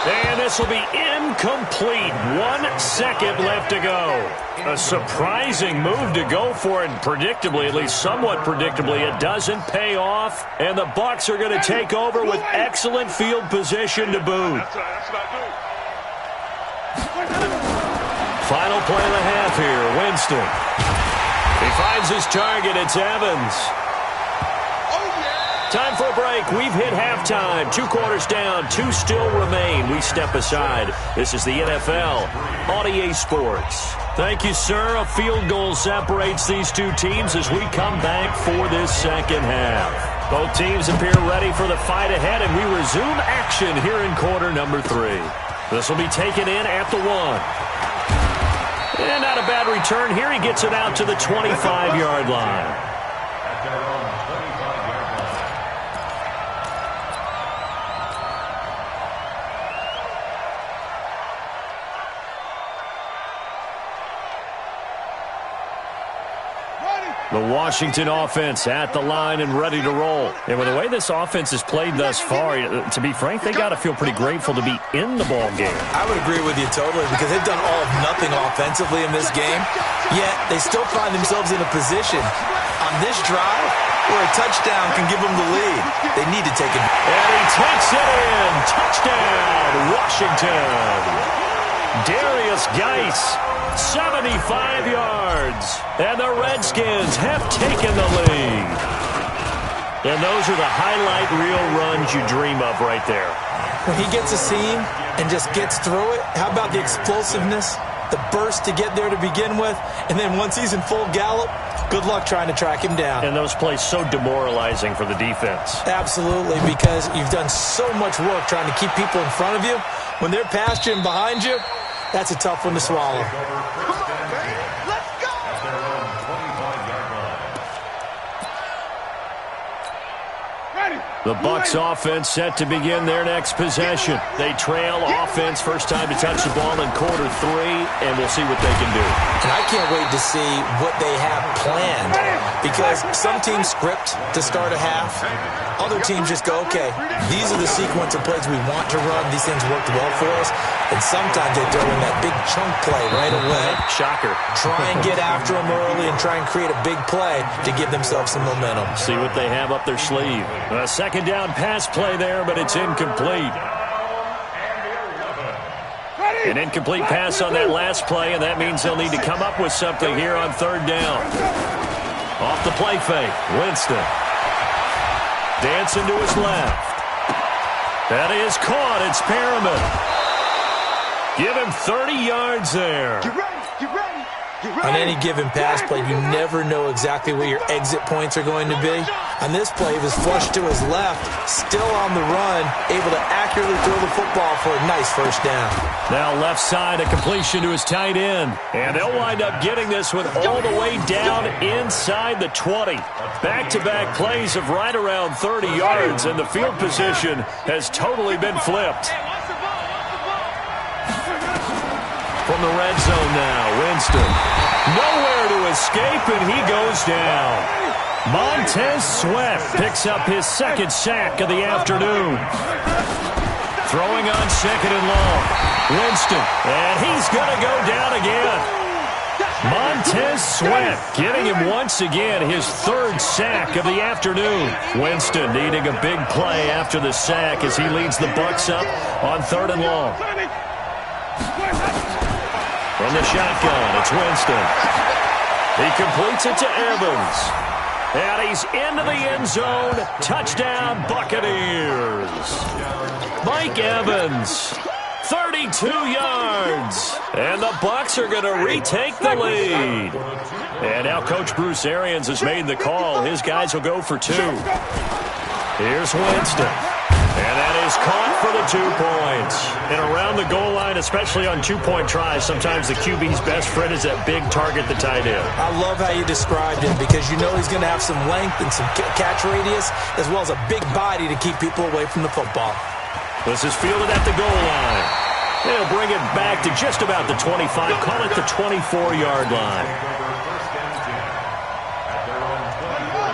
And this will be incomplete. 1 second left to go. A surprising move to go for it. Predictably, at least somewhat predictably, it doesn't pay off. And the Bucs are going to take over with excellent field position to boot. Final play of the half here. Winston. He finds his target. It's Evans. Time for a break. We've hit halftime. 2 quarters down. 2 still remain. We step aside. This is the NFL on EA Sports. Thank you, sir. A field goal separates these 2 teams as we come back for this 2nd half. Both teams appear ready for the fight ahead, and we resume action here in quarter number 3. This will be taken in at the 1. And not a bad return here. He gets it out to the 25-yard line. The Washington offense at the line and ready to roll. And with the way this offense has played thus far, to be frank, they got to feel pretty grateful to be in the ball game. I would agree with you totally because they've done all of nothing offensively in this game, yet they still find themselves in a position on this drive where a touchdown can give them the lead. They need to take it. And he takes it in. Touchdown, Washington. Darius Geis, 75 yards. And the Redskins have taken the lead. And those are the highlight reel runs you dream of right there. When he gets a seam and just gets through it, how about the explosiveness, the burst to get there to begin with, and then once he's in full gallop, good luck trying to track him down. And those plays so demoralizing for the defense. Absolutely, because you've done so much work trying to keep people in front of you. When they're past you and behind you, that's a tough one to swallow. The Bucs offense set to begin their next possession. They trail offense, first time to touch the ball in quarter 3, and we'll see what they can do. And I can't wait to see what they have planned, because some teams script to start a half. Other teams just go, okay, these are the sequence of plays we want to run. These things worked well for us. And sometimes they throw in that big chunk play right away. Shocker. Try and get after them early and try and create a big play to give themselves some momentum. See what they have up their sleeve. A second down pass play there, but it's incomplete. An incomplete pass on that last play, and that means they'll need to come up with something here on third down. Off the play fake, Winston. Dancing to his left. That is caught. It's Perriman. Give him 30 yards there. Get ready, get ready, get ready. On any given pass play, you never know exactly where your exit points are going to be. On this play, he was flushed to his left, still on the run, able to accurately throw the football for a nice first down. Now left side, a completion to his tight end. And they'll wind up getting this one all the way down inside the 20. Back-to-back plays of right around 30 yards, and the field position has totally been flipped. From the red zone now, Winston. Nowhere to escape, and he goes down. Montez Sweat picks up his second sack of the afternoon. Throwing on second and long. Winston, and he's going to go down again. Montez Sweat getting him once again his third sack of the afternoon. Winston needing a big play after the sack as he leads the Bucs up on third and long. From the shotgun, it's Winston. He completes it to Evans. And he's into the end zone. Touchdown, Buccaneers. Mike Evans, 32 yards. And the Bucs are going to retake the lead. And now Coach Bruce Arians has made the call. His guys will go for 2. Here's Winston. And that is caught for the 2 points. And around the goal line, especially on 2-point tries, sometimes the QB's best friend is that big target, the tight end. I love how you described him, because you know he's going to have some length and some catch radius, as well as a big body to keep people away from the football. This is fielded at the goal line. They'll bring it back to just about the 25, call it the 24-yard line.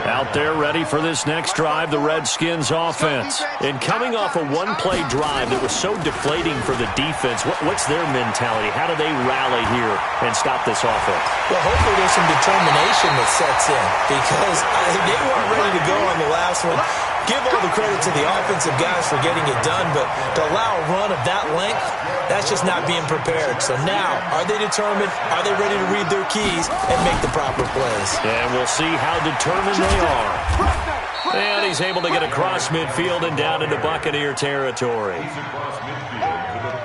Out there ready for this next drive, the Redskins offense. And coming off a one-play drive that was so deflating for the defense, what's their mentality? How do they rally here and stop this offense? Well, hopefully there's some determination that sets in, because they weren't ready to go on the last one. Give all the credit to the offensive guys for getting it done, but to allow a run of that length, that's just not being prepared. So now, are they determined? Are they ready to read their keys and make the proper plays? And we'll see how determined they are. And he's able to get across midfield and down into Buccaneer territory.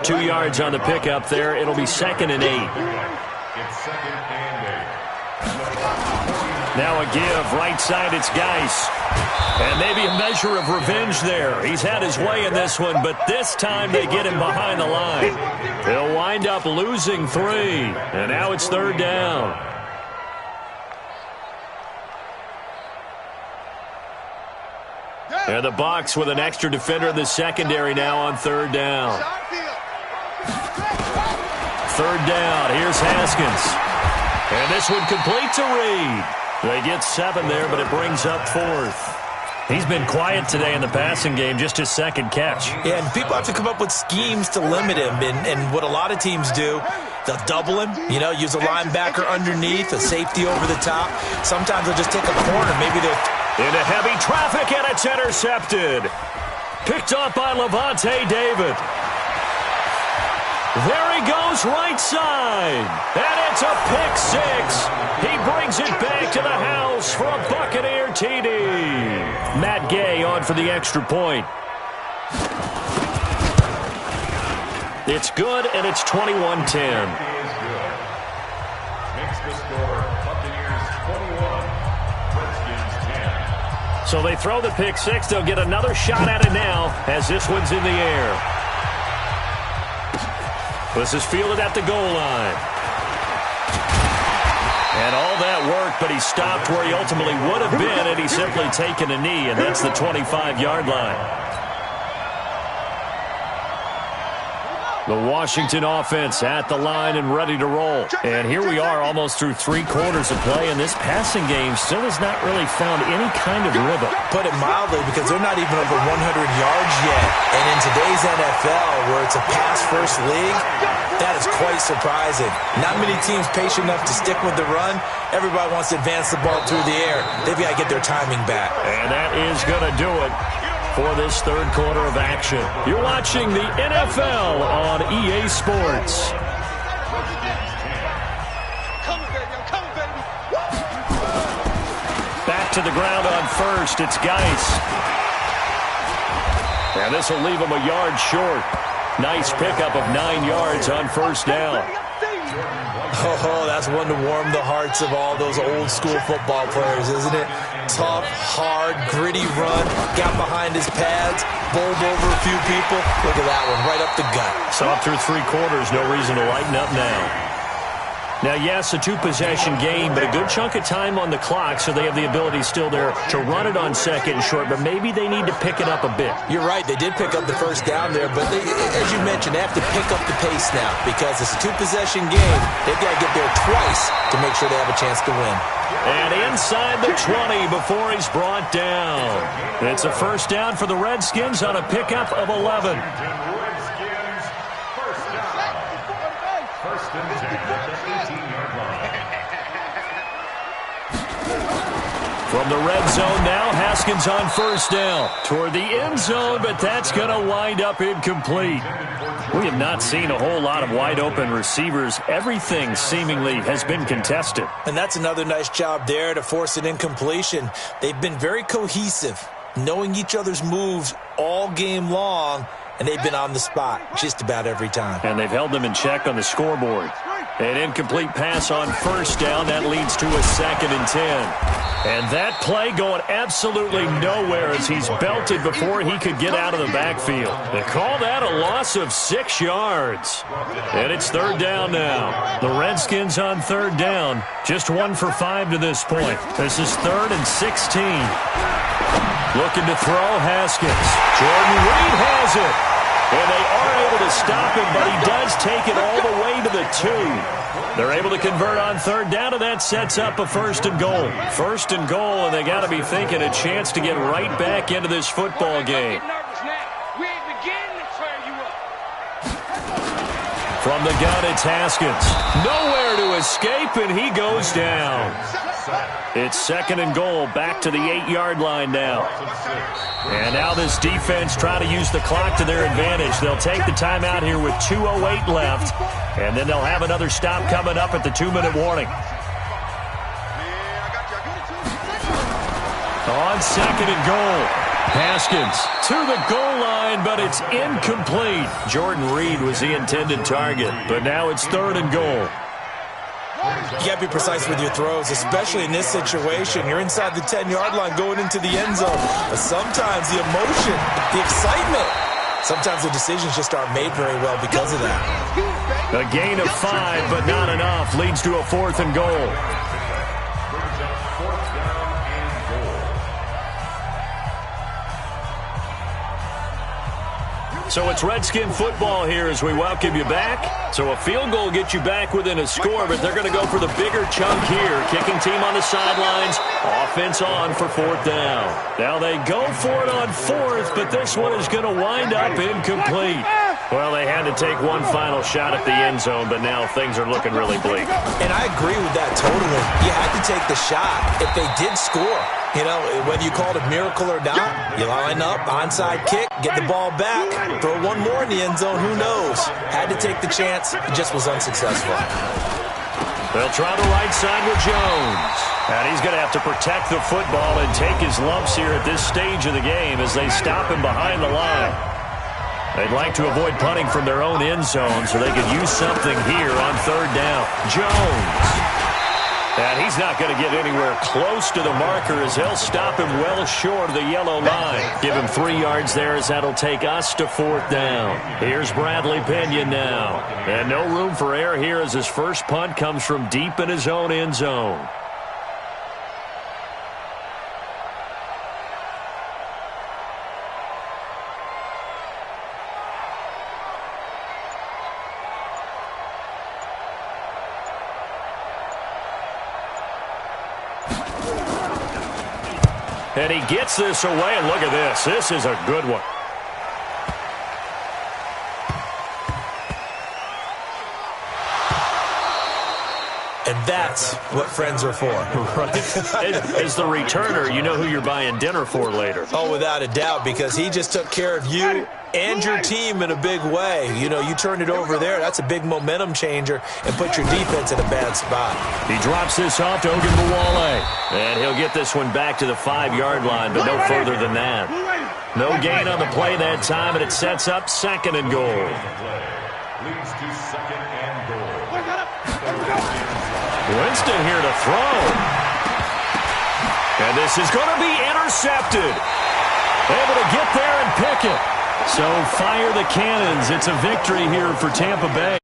2 yards on the pickup there. It'll be 2nd and 8. It's 2nd and 8. Now a give, right side, it's Geis. And maybe a measure of revenge there. He's had his way in this one, but this time they get him behind the line. They'll wind up losing 3. And now it's 3rd down. And the Bucs with an extra defender in the secondary now on 3rd down. 3rd down, here's Haskins. And this one complete to Reed. They get 7 there, but it brings up 4th. He's been quiet today in the passing game, just his second catch. Yeah, and people have to come up with schemes to limit him. And what a lot of teams do, they'll double him, use a linebacker underneath, a safety over the top. Sometimes they'll just take a corner. Maybe they'll... Into heavy traffic, and it's intercepted. Picked off by Levante David. There he goes, right side. And it's a pick six. He brings it back to the house for a Buccaneer TD. Matt Gay on for the extra point. It's good, and it's 21-10. Makes the score Buccaneers 21, Redskins 10. So they throw the pick six. They'll get another shot at it now as this one's in the air. This is fielded at the goal line. And all that work, but he stopped where he ultimately would have been had he simply taken a knee, and that's the 25-yard line. The Washington offense at the line and ready to roll. And here we are almost through 3 quarters of play, and this passing game still has not really found any kind of rhythm. Put it mildly, because they're not even over 100 yards yet. And in today's NFL, where it's a pass-first league, that is quite surprising. Not many teams patient enough to stick with the run. Everybody wants to advance the ball through the air. They've got to get their timing back. And that is going to do it for this third quarter of action. You're watching the NFL on EA Sports. Back to the ground on first. It's Geis. And this will leave him a yard short. Nice pickup of 9 yards on first down. Oh, that's one to warm the hearts of all those old school football players, isn't it? Tough, hard, gritty run, got behind his pads, bowled over a few people. Look at that one, right up the gut. So up through 3 quarters, no reason to lighten up now. Now, yes, a 2-possession game, but a good chunk of time on the clock, so they have the ability still there to run it on second and short, but maybe they need to pick it up a bit. You're right. They did pick up the first down there, but they, as you mentioned, they have to pick up the pace now because it's a 2-possession game. They've got to get there twice to make sure they have a chance to win. And inside the 20 before he's brought down. It's a first down for the Redskins on a pickup of 11. Redskins, first down. First and 10 at the 18-yard line. From the red zone now, Haskins on first down. Toward the end zone, but that's going to wind up incomplete. We have not seen a whole lot of wide-open receivers. Everything seemingly has been contested. And that's another nice job there to force an incompletion. They've been very cohesive, knowing each other's moves all game long, and they've been on the spot just about every time. And they've held them in check on the scoreboard. An incomplete pass on first down. That leads to a 2nd and 10. And that play going absolutely nowhere as he's belted before he could get out of the backfield. They call that a loss of 6 yards. And it's third down now. The Redskins on third down. Just 1 for 5 to this point. This is 3rd and 16. Looking to throw, Haskins. Jordan Reed has it. And they are able to stop him, but he does take it all the way to the 2. They're able to convert on third down, and that sets up a 1st and goal. 1st and goal, and they got to be thinking a chance to get right back into this football game. From the gun, it's Haskins. Nowhere to escape, and he goes down. It's 2nd and goal, back to the 8-yard line now. And now this defense trying to use the clock to their advantage. They'll take the timeout here with 2:08 left, and then they'll have another stop coming up at the 2-minute warning. On 2nd and goal, Haskins to the goal line, but it's incomplete. Jordan Reed was the intended target, but now it's 3rd and goal. You got to be precise with your throws, especially in this situation. You're inside the 10-yard line going into the end zone. But sometimes the emotion, the excitement, sometimes the decisions just aren't made very well because of that. A gain of 5, but not enough. Leads to a 4th and goal. So it's Redskin football here as we welcome you back. So a field goal gets you back within a score, but they're going to go for the bigger chunk here. Kicking team on the sidelines. Offense on for 4th down. Now they go for it on 4th, but this one is going to wind up incomplete. Well, they had to take one final shot at the end zone, but now things are looking really bleak. And I agree with that totally. You had to take the shot if they did score. You know, whether you call it a miracle or not, you line up, onside kick, get the ball back, throw one more in the end zone, who knows? Had to take the chance, it just was unsuccessful. They'll try the right side with Jones. And he's going to have to protect the football and take his lumps here at this stage of the game as they stop him behind the line. They'd like to avoid punting from their own end zone so they could use something here on third down. Jones. And he's not going to get anywhere close to the marker as he'll stop him well short of the yellow line. Give him 3 yards there as that'll take us to fourth down. Here's Bradley Pinion now. And no room for error here as his first punt comes from deep in his own end zone. And he gets this away, and look at this. This is a good one. And that's what friends are for. Right. As the returner, you know who you're buying dinner for later. Oh, without a doubt, because he just took care of you and your team in a big way. You know, you turned it over there. That's a big momentum changer and put your defense in a bad spot. He drops this off to Ogunbowale. And he'll get this one back to the 5-yard line, but no further than that. No gain on the play that time, and it sets up second and goal. Leads to second and goal. Winston here to throw. And this is going to be intercepted. Able to get there and pick it. So fire the cannons. It's a victory here for Tampa Bay.